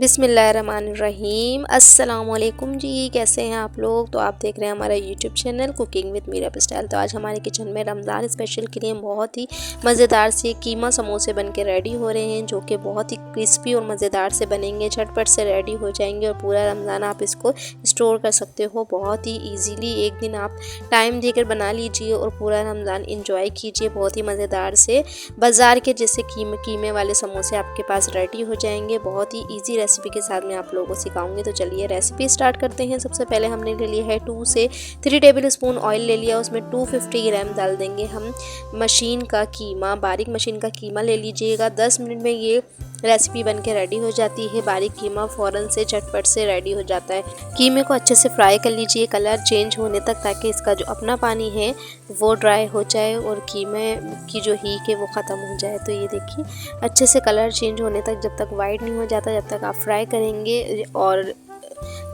बिस्मिल्लाहिर्रहमानिर्रहीम। अस्सलाम वालेकुम जी, कैसे हैं आप लोग। तो आप देख रहे हैं हमारा YouTube channel cooking with Meera style. तो आज हमारे किचन में रमज़ान स्पेशल के लिए बहुत ही मज़ेदार से कीमा समोसे बन के रेडी हो रहे हैं, जो कि बहुत ही क्रिस्पी और मज़ेदार से बनेंगे, झटपट से रेडी हो जाएंगे और पूरा रमज़ान आप इसको स्टोर कर सकते हो बहुत ही ईजीली। एक दिन आप टाइम देकर बना लीजिए और पूरा रमज़ान इंजॉय कीजिए बहुत ही मज़ेदार से। बाज़ार के जैसे कीमे वाले समोसे आपके पास रेडी हो जाएंगे बहुत ही ईजी रेसिपी के साथ मैं आप लोगों को सिखाऊंगी। तो चलिए रेसिपी स्टार्ट करते हैं। सबसे पहले हमने ले लिया है 2 से 3 टेबल स्पून ऑयल ले लिया, उसमें 250 ग्राम डाल देंगे हम मशीन का कीमा। बारीक मशीन का कीमा ले लीजिएगा। 10 मिनट में ये रेसिपी बन के रेडी हो जाती है। बारीक कीमा फ़ौरन से झटपट से रेडी हो जाता है। कीमे को अच्छे से फ्राई कर लीजिए कलर चेंज होने तक, ताकि इसका जो अपना पानी है वो ड्राई हो जाए और कीमे की जो हीक है वो ख़त्म हो जाए। तो ये देखिए अच्छे से कलर चेंज होने तक, जब तक वाइट नहीं हो जाता जब तक आप फ्राई करेंगे। और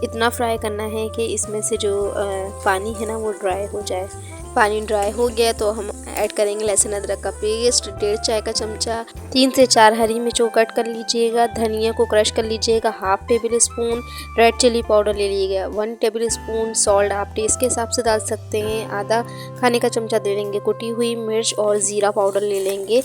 इतना फ्राई करना है कि इसमें से जो पानी है ना वो ड्राई हो जाए। पानी ड्राई हो गया तो हम ऐड करेंगे लहसुन अदरक का पेस्ट 1.5 चाय का चमचा। 3 से 4 हरी मिर्च कट कर लीजिएगा। धनिया को क्रश कर लीजिएगा। Half tablespoon red chilli powder ले लीजिएगा। 1 टेबल स्पून सॉल्ट आप टेस्ट के हिसाब से डाल सकते हैं। आधा खाने का चमचा दे लेंगे कुटी हुई मिर्च और ज़ीरा पाउडर ले लेंगे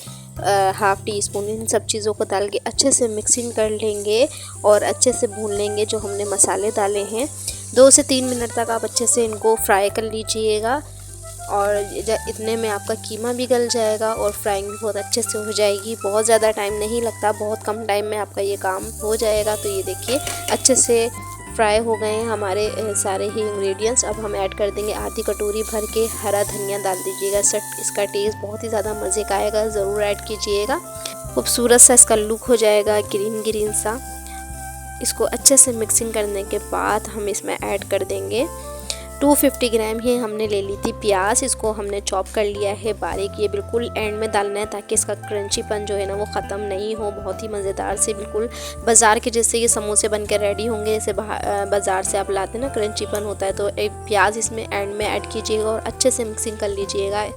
हाफ टी स्पून। इन सब चीज़ों को डाल के अच्छे से मिक्सिंग कर लेंगे और अच्छे से भून लेंगे जो हमने मसाले डाले हैं। 2 से 3 मिनट तक आप अच्छे से इनको फ्राई कर लीजिएगा और इतने में आपका कीमा भी गल जाएगा और फ्राइंग भी बहुत अच्छे से हो जाएगी। बहुत ज़्यादा टाइम नहीं लगता, बहुत कम टाइम में आपका ये काम हो जाएगा। तो ये देखिए अच्छे से फ्राई हो गए हैं हमारे सारे ही इंग्रेडिएंट्स। अब हम ऐड कर देंगे आधी कटोरी भर के हरा धनिया डाल दीजिएगा। इसका टेस्ट बहुत ही ज़्यादा मज़े का आएगा, ज़रूर ऐड कीजिएगा। खूबसूरत सा इसका लुक हो जाएगा, ग्रीन ग्रीन सा। इसको अच्छे से मिक्सिंग करने के बाद हम इसमें ऐड कर देंगे 250 ग्राम ही हमने ले ली थी प्याज। इसको हमने चॉप कर लिया है बारीक। ये बिल्कुल एंड में डालना है ताकि इसका क्रंचीपन जो है ना वो ख़त्म नहीं हो। बहुत ही मज़ेदार से बिल्कुल बाज़ार के जैसे ये समोसे बन कर रेडी होंगे, जैसे बाज़ार से आप लाते हैं ना क्रंचीपन होता है। तो एक प्याज इसमें एंड में ऐड कीजिएगा और अच्छे से मिक्सिंग कर लीजिएगा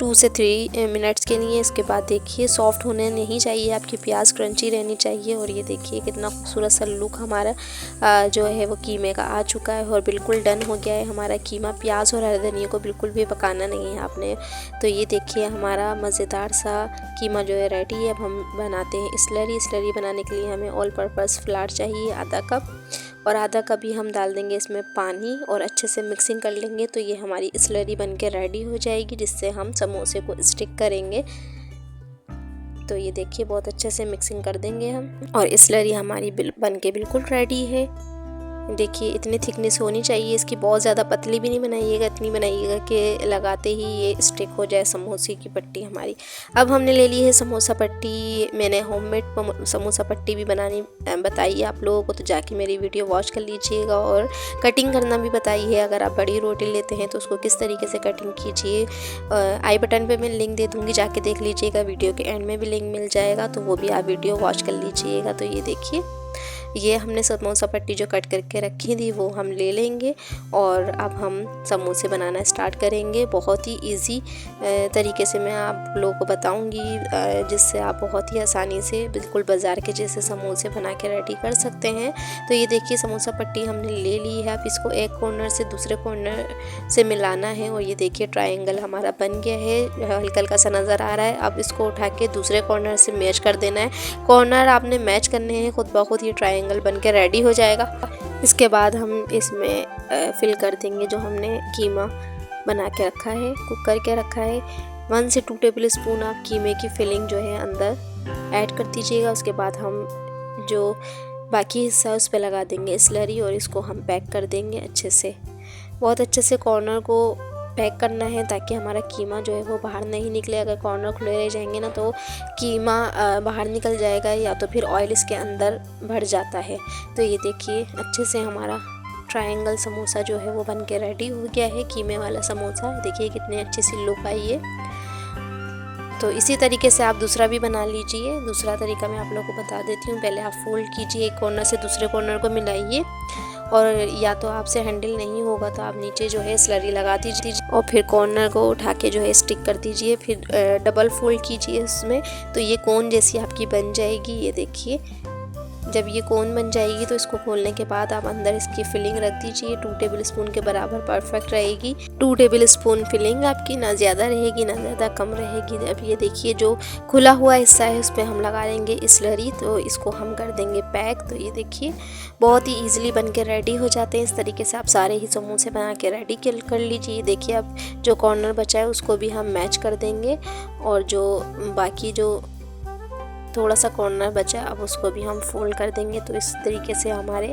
2 से 3 मिनट्स के लिए। इसके बाद देखिए सॉफ्ट होने नहीं चाहिए, आपकी प्याज क्रंची रहनी चाहिए। और ये देखिए कितना खूबसूरत सा लुक हमारा जो है वो कीमे का आ चुका है और बिल्कुल डन हो गया है हमारा कीमा। प्याज और हरे धनिया को बिल्कुल भी पकाना नहीं है आपने। तो ये देखिए हमारा मज़ेदार सा कीमा जो है रेडी है। अब हम बनाते हैं स्लरी बनाने के लिए हमें ऑल पर्पज़ फ्लावर चाहिए आधा कप, और आधा कप ही हम डाल देंगे इसमें पानी और अच्छे से मिक्सिंग कर लेंगे। तो ये हमारी स्लरी बन के रेडी हो जाएगी, जिससे हम समोसे को स्टिक करेंगे। तो ये देखिए बहुत अच्छे से मिक्सिंग कर देंगे हम और स्लरी हमारी बन के बिल्कुल रेडी है। देखिए इतनी थिकनेस होनी चाहिए इसकी, बहुत ज़्यादा पतली भी नहीं बनाइएगा, इतनी बनाइएगा कि लगाते ही ये स्टिक हो जाए समोसे की पट्टी हमारी। अब हमने ले ली है समोसा पट्टी। मैंने होममेड समोसा पट्टी भी बनानी बताई है आप लोगों को, तो जाके मेरी वीडियो वॉच कर लीजिएगा। और कटिंग करना भी बताई है। अगर आप बड़ी रोटी लेते हैं तो उसको किस तरीके से कटिंग कीजिए, आई बटन पर मैं लिंक दे दूँगी, जाके देख लीजिएगा। वीडियो के एंड में भी लिंक मिल जाएगा, तो वो भी आप वीडियो वॉच कर लीजिएगा। तो ये देखिए ये हमने समोसा पट्टी जो कट करके रखी थी वो हम ले लेंगे और अब हम समोसे बनाना स्टार्ट करेंगे। बहुत ही इजी तरीके से मैं आप लोगों को बताऊंगी, जिससे आप बहुत ही आसानी से बिल्कुल बाज़ार के जैसे समोसे बना के रेडी कर सकते हैं। तो ये देखिए समोसा पट्टी हमने ले ली है। अब इसको एक कॉर्नर से दूसरे कॉर्नर से मिलाना है और ये देखिए ट्रायंगल हमारा बन गया है, हल्का हल्का सा नज़र आ रहा है। अब इसको उठा के दूसरे कॉर्नर से मैच कर देना है। कॉर्नर आपने मैच करने हैं, खुद ब खुद ये ट्रायंगल बन के रेडी हो जाएगा। इसके बाद हम इसमें फिल कर देंगे जो हमने कीमा बना के रखा है, कुक करके रखा है। 1 से 2 टेबल स्पून आप कीमे की फिलिंग जो है अंदर ऐड कर दीजिएगा। उसके बाद हम जो बाकी हिस्सा है उस पर लगा देंगे स्लरी और इसको हम पैक कर देंगे अच्छे से। बहुत अच्छे से कॉर्नर को पैक करना है ताकि हमारा कीमा जो है वो बाहर नहीं निकले। अगर कॉर्नर खुले रह जाएंगे ना तो कीमा बाहर निकल जाएगा या तो फिर ऑयल इसके अंदर भर जाता है। तो ये देखिए अच्छे से हमारा ट्रायंगल समोसा जो है वो बन के रेडी हो गया है, कीमे वाला समोसा। देखिए कितनी अच्छी सी लुक आई है। तो इसी तरीके से आप दूसरा भी बना लीजिए। दूसरा तरीका मैं आप लोगों को बता देती हूँ। पहले आप फोल्ड कीजिए, एक कॉर्नर से दूसरे कॉर्नर को मिलाइए और या तो आपसे हैंडल नहीं होगा तो आप नीचे जो है स्लरी लगा दीजिए और फिर कॉर्नर को उठा के जो है स्टिक कर दीजिए। फिर डबल फोल्ड कीजिए उसमें, तो ये कोन जैसी आपकी बन जाएगी। ये देखिए जब ये कोन बन जाएगी तो इसको खोलने के बाद आप अंदर इसकी फिलिंग रख दीजिए। 2 टेबल स्पून के बराबर परफेक्ट रहेगी। 2 टेबल स्पून फिलिंग आपकी, ना ज़्यादा रहेगी ना ज़्यादा कम रहेगी। अब ये देखिए जो खुला हुआ हिस्सा है उस पर हम लगा देंगे स्लरी, तो इसको हम कर देंगे पैक। तो ये देखिए बहुत ही ईजिली बन के रेडी हो जाते हैं। इस तरीके से आप सारे ही समोसे बना के रेडी कर लीजिए। देखिए अब जो कॉर्नर बचा है उसको भी हम मैच कर देंगे, और जो बाकी जो थोड़ा सा कॉर्नर बचा अब उसको भी हम फोल्ड कर देंगे। तो इस तरीके से हमारे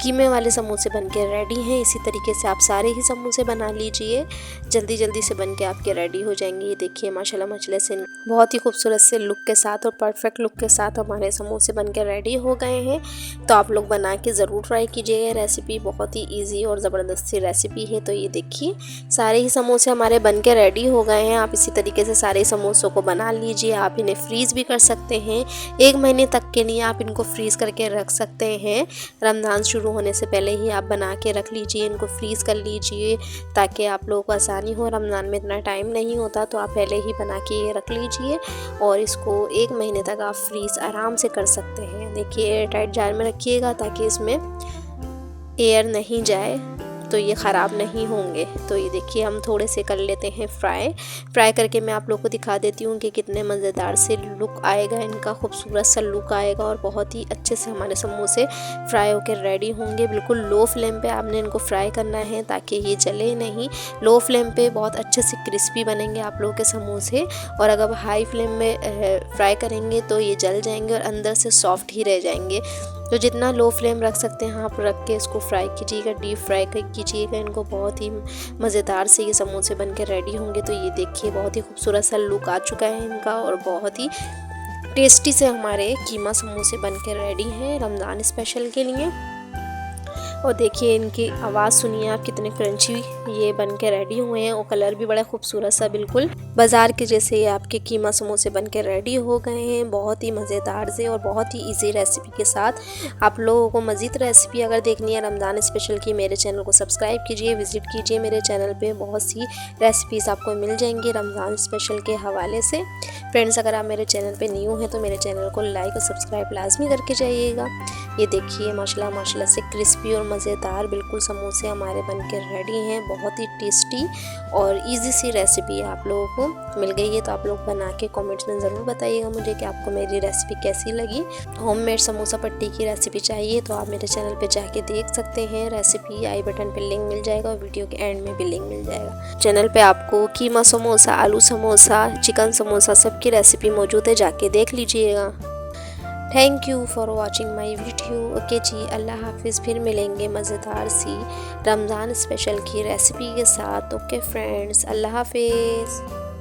कीमे वाले समोसे बनके रेडी हैं। इसी तरीके से आप सारे ही समोसे बना लीजिए, जल्दी जल्दी से बनके आपके रेडी हो जाएंगे। ये देखिए माशाल्लाह माशाल्लाह से बहुत ही खूबसूरत से लुक के साथ और परफेक्ट लुक के साथ हमारे समोसे बनके रेडी हो गए हैं। तो आप लोग बना के ज़रूर ट्राई कीजिए। रेसिपी बहुत ही ईजी और ज़बरदस्त सी रेसिपी है। तो ये देखिए सारे ही समोसे हमारे बनके रेडी हो गए हैं। आप इसी तरीके से सारे समोसों को बना लीजिए। आप इन्हें फ्रीज़ भी कर सकते हैं, 1 महीने तक के लिए आप इनको फ्रीज़ करके रख सकते हैं। रमज़ान शुरू होने से पहले ही आप बना के रख लीजिए, इनको फ्रीज़ कर लीजिए ताकि आप लोगों को आसानी हो। रमज़ान में इतना टाइम नहीं होता तो आप पहले ही बना के रख लीजिए और इसको 1 महीने तक आप फ्रीज़ आराम से कर सकते हैं। देखिए एयर टाइट जार में रखिएगा ताकि इसमें एयर नहीं जाए, तो ये ख़राब नहीं होंगे। तो ये देखिए हम थोड़े से कर लेते हैं फ्राई करके मैं आप लोगों को दिखा देती हूँ कि कितने मज़ेदार से लुक आएगा इनका, खूबसूरत सा लुक आएगा और बहुत ही अच्छे से हमारे समोसे फ्राई होकर रेडी होंगे। बिल्कुल लो फ्लेम पे आपने इनको फ्राई करना है ताकि ये जले नहीं। लो फ्लेम पे बहुत अच्छे से क्रिस्पी बनेंगे आप लोगों के समोसे, और अगर हाई फ्लेम में फ्राई करेंगे तो ये जल जाएंगे और अंदर से सॉफ्ट ही रह जाएंगे। तो जितना लो फ्लेम रख सकते हैं आप रख के इसको फ्राई कीजिएगा, डीप फ्राई कीजिएगा इनको। बहुत ही मज़ेदार से ये समोसे बनके रेडी होंगे। तो ये देखिए बहुत ही खूबसूरत सा लुक आ चुका है इनका और बहुत ही टेस्टी से हमारे कीमा समोसे बनके रेडी हैं रमज़ान स्पेशल के लिए। और देखिए इनकी आवाज़ सुनिए आप, कितने क्रंची ये बन के रेडी हुए हैं और कलर भी बड़ा खूबसूरत सा बिल्कुल बाज़ार के जैसे ये आपके कीमा समोसे बन के रेडी हो गए हैं। बहुत ही मज़ेदार से और बहुत ही इजी रेसिपी के साथ। आप लोगों को मज़ीद रेसिपी अगर देखनी है रमज़ान स्पेशल की, मेरे चैनल को सब्सक्राइब कीजिए, विज़िट कीजिए मेरे चैनल पर। बहुत सी रेसिपीज़ आपको मिल जाएंगी रमज़ान स्पेशल के हवाले से। फ्रेंड्स अगर आप मेरे चैनल पर न्यू हैं तो मेरे चैनल को लाइक और सब्सक्राइब लाजमी करके जाइएगा। ये देखिए माशाल्लाह माशाल्लाह से क्रिस्पी और मज़ेदार बिल्कुल समोसे हमारे बनके रेडी हैं। बहुत ही टेस्टी और इजी सी रेसिपी आप लोगों को मिल गई है। तो आप लोग बना के कमेंट्स में ज़रूर बताइएगा मुझे कि आपको मेरी रेसिपी कैसी लगी। होममेड समोसा पट्टी की रेसिपी चाहिए तो आप मेरे चैनल पे जाके देख सकते हैं। रेसिपी आई बटन पे लिंक मिल जाएगा और वीडियो के एंड में भी लिंक मिल जाएगा। चैनल पे आपको कीमा समोसा, आलू समोसा, चिकन समोसा सबकी रेसिपी मौजूद है, जाके देख लीजिएगा। Thank you for watching my video. Okay ji, अल्लाह हाफिज़। फिर मिलेंगे मज़ेदार सी रमज़ान स्पेशल की रेसिपी के साथ। ओके फ्रेंड्स, अल्लाह हाफिज़।